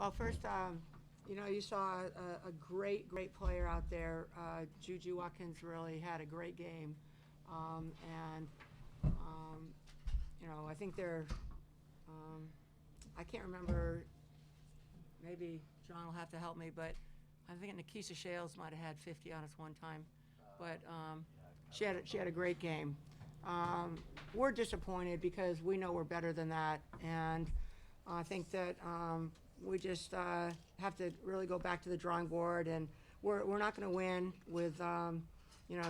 Well, first, you saw a great player out there. Juju Watkins really had a great game. And, I think I can't remember, maybe John will have to help me, but I think Nikisa Shales might have had 50 on us one time. But she had a great game. We're disappointed because we know we're better than that. And I think that we just have to really go back to the drawing board, and we're not going to win with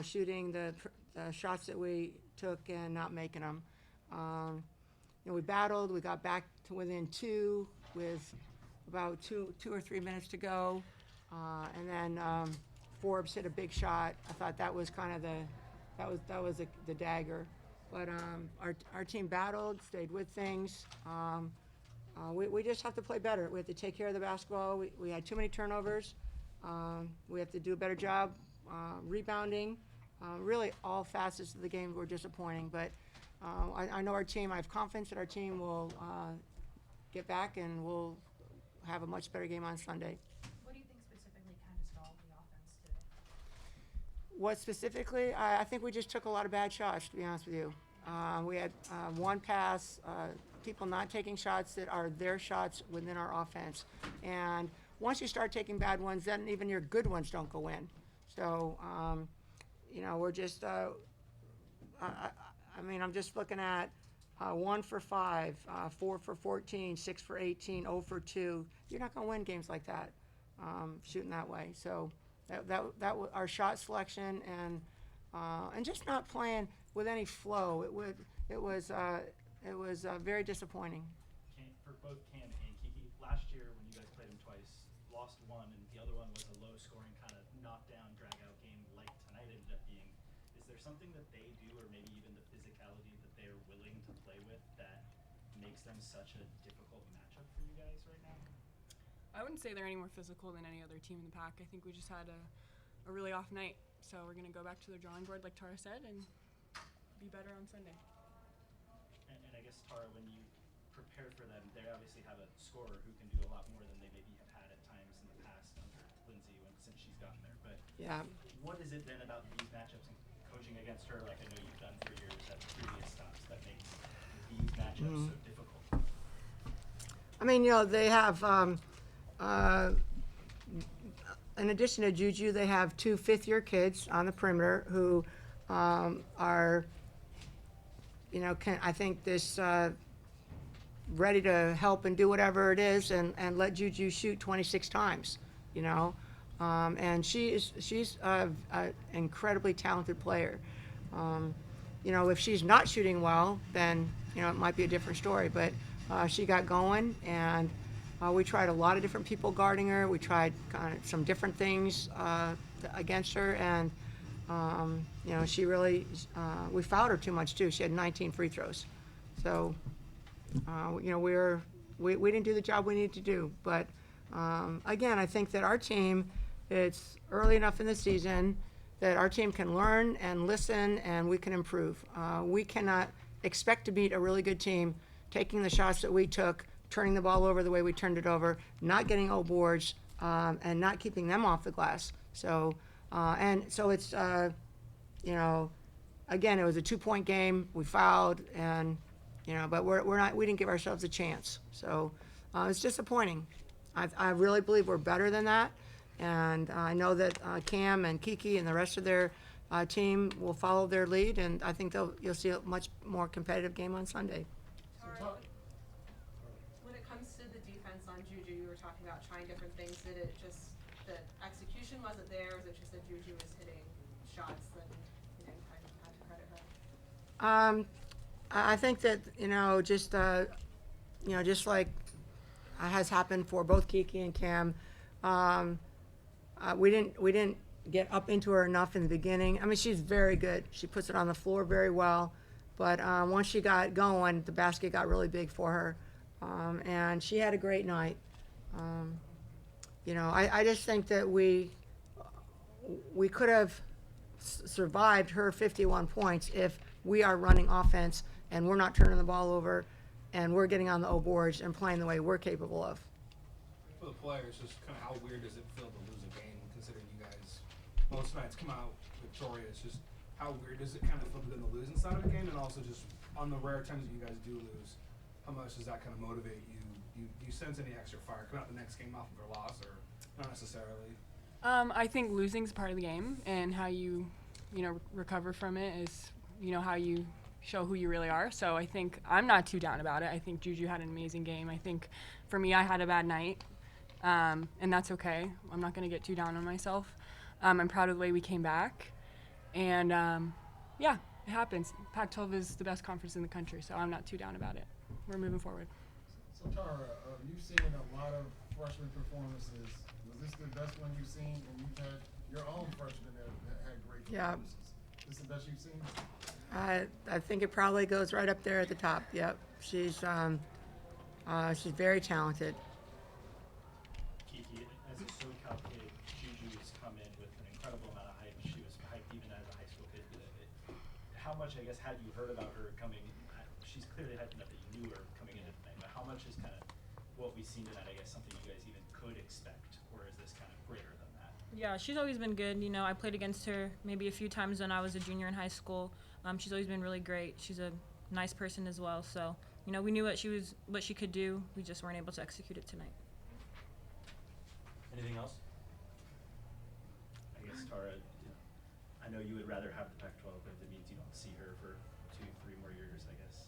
shooting the shots that we took and not making them. We battled. We got back to within two with about two or 3 minutes to go, and then Forbes hit a big shot. I thought that was kind of the dagger. But our team battled, stayed with things. We just have to play better. We have to take care of the basketball. We had too many turnovers. We have to do a better job rebounding. Really, all facets of the game were disappointing. But I know our team, I have confidence that our team will get back and we'll have a much better game on Sunday. What do you think specifically kind of stalled the offense today? What specifically? I think we just took a lot of bad shots, to be honest with you. We had one pass, people not taking shots that are their shots within our offense. And once you start taking bad ones, then even your good ones don't go in. So, we're just, I'm just looking at 1 for 5, 4 for 14, 6 for 18, 0 for 2. You're not going to win games like that, shooting that way. So that was our shot selection and just not playing with any flow. It was very disappointing. For both Cam and Kiki, last year when you guys played them twice, lost one, and the other one was a low-scoring kind of knockdown, drag-out game like tonight ended up being. Is there something that they do, or maybe even the physicality that they're willing to play with, that makes them such a difficult matchup for you guys right now? I wouldn't say they're any more physical than any other team in the pack. I think we just had a really off night. So we're going to go back to the drawing board, like Tara said, and be better on Sunday. And I guess, Tara, when you prepare for them, they obviously have a scorer who can do a lot more than they maybe have had at times in the past under Lindsay since she's gotten there. But Yeah. What is it then about these matchups and coaching against her, like I know you've done for years at previous stops, that makes these matchups so difficult? They have, in addition to Juju, they have 2 fifth-year kids on the perimeter who are, I think ready to help and do whatever it is and let Juju shoot 26 times, and she's an incredibly talented player. If she's not shooting well, then, it might be a different story, but she got going, and we tried a lot of different people guarding her. We tried kind of some different things against her, and she really, we fouled her too much too. She had 19 free throws. So, we didn't do the job we needed to do. But again, I think that our team, it's early enough in the season that our team can learn and listen, and we can improve. We cannot expect to beat a really good team taking the shots that we took, turning the ball over the way we turned it over, not getting O boards, and not keeping them off the glass. So, it's, again, it was a 2-point game. We fouled, and, but we didn't give ourselves a chance. So, it's disappointing. I really believe we're better than that. And I know that Cam and Kiki and the rest of their team will follow their lead, and I think you'll see a much more competitive game on Sunday. When it comes to the defense on Juju, you were talking about trying different things. Did it just, the execution wasn't there, or was it just that Juju was hitting shots that you didn't kind of have to credit her? I think that, just like has happened for both Kiki and Cam, we didn't get up into her enough in the beginning. She's very good. She puts it on the floor very well. But once she got going, the basket got really big for her. And she had a great night. I just think that we could have survived her 51 points if we are running offense and we're not turning the ball over and we're getting on the O boards and playing the way we're capable of. for the players, just kind of how weird does it feel to lose a game, considering you guys most nights come out victorious? Just how weird does it kind of feel to be on the losing side of the game, and also just on the rare times that you guys do lose, how much does that kind of motivate you? Do you sense any extra fire coming out the next game off of a loss, or not necessarily? I think losing's part of the game, and how you recover from it is, how you show who you really are. So I think I'm not too down about it. I think Juju had an amazing game. I think for me, I had a bad night, and that's okay. I'm not going to get too down on myself. I'm proud of the way we came back, and yeah, it happens. Pac-12 is the best conference in the country, so I'm not too down about it. We're moving forward. So Tara, you've seen a lot of freshman performances. Was this the best one you've seen? And you've had your own freshmen that had great performances. This the best you've seen? I think it probably goes right up there at the top. Yep, she's very talented. Kiki, as a SoCal kid, Juju has come in with an incredible amount of hype. She was hyped even as a high school kid. How much, I guess, had you heard about her coming? She's clearly hyped enough that you knew her coming into tonight, but how much is kind of what we've seen tonight, I guess, something you guys even could expect, or is this kind of greater than that? Yeah, she's always been good. I played against her maybe a few times when I was a junior in high school. She's always been really great. She's a nice person as well. So, we knew what she could do. We just weren't able to execute it tonight. Anything else? I guess, Tara, I know you would rather have the Pac-12, but if it means you don't see her for 2-3 more years, I guess,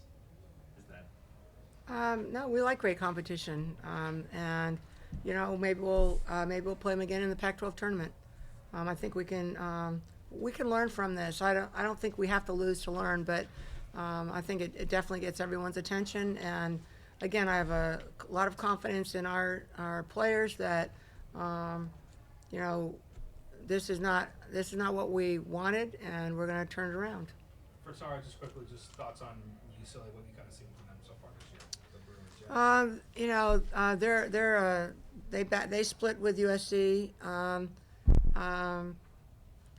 is that? No, we like great competition, and maybe we'll play them again in the Pac-12 tournament. I think we can learn from this. I don't think we have to lose to learn, but I think it definitely gets everyone's attention. And again, I have a lot of confidence in our players that this is not what we wanted, and we're going to turn it around. For Tara, just quickly, just thoughts on UCLA, what you kind of seen from them so far this year. They split with USC.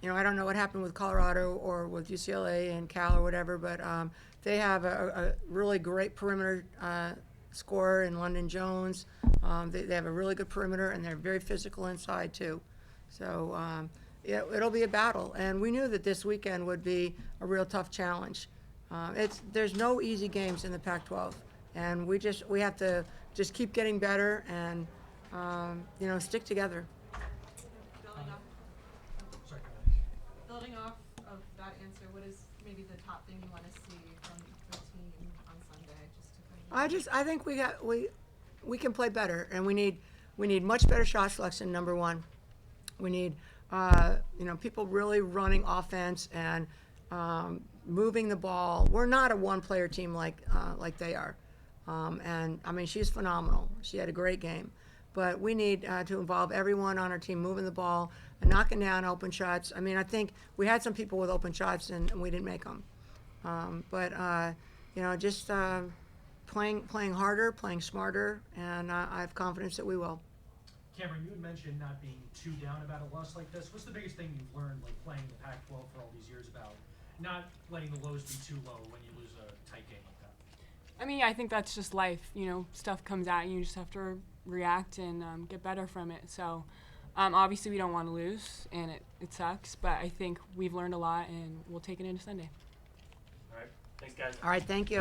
I don't know what happened with Colorado or with UCLA and Cal or whatever, but they have a really great perimeter scorer in London Jones. They have a really good perimeter, and they're very physical inside too. So it'll be a battle, and we knew that this weekend would be a real tough challenge. There's no easy games in the Pac-12, and we have to just keep getting better and stick together. Building off of that answer, what is maybe the top thing you want to see from the team on Sunday? I think we can play better, and we need much better shot selection. Number one, we need people really running offense and moving the ball. We're not a one-player team like they are, and I mean, she's phenomenal. She had a great game, but we need to involve everyone on our team moving the ball and knocking down open shots. I mean, I think we had some people with open shots and we didn't make them, but just playing harder, playing smarter, and I have confidence that we will. Cameron, you had mentioned not being too down about a loss like this. What's the biggest thing you've learned, like playing the Pac-12 for all these years, about not letting the lows be too low when you lose a tight game like that? I mean, I think that's just life. Stuff comes at you. You just have to react and get better from it. So obviously we don't want to lose, and it sucks, but I think we've learned a lot, and we'll take it into Sunday. All right. Thanks, guys. All right, thank you.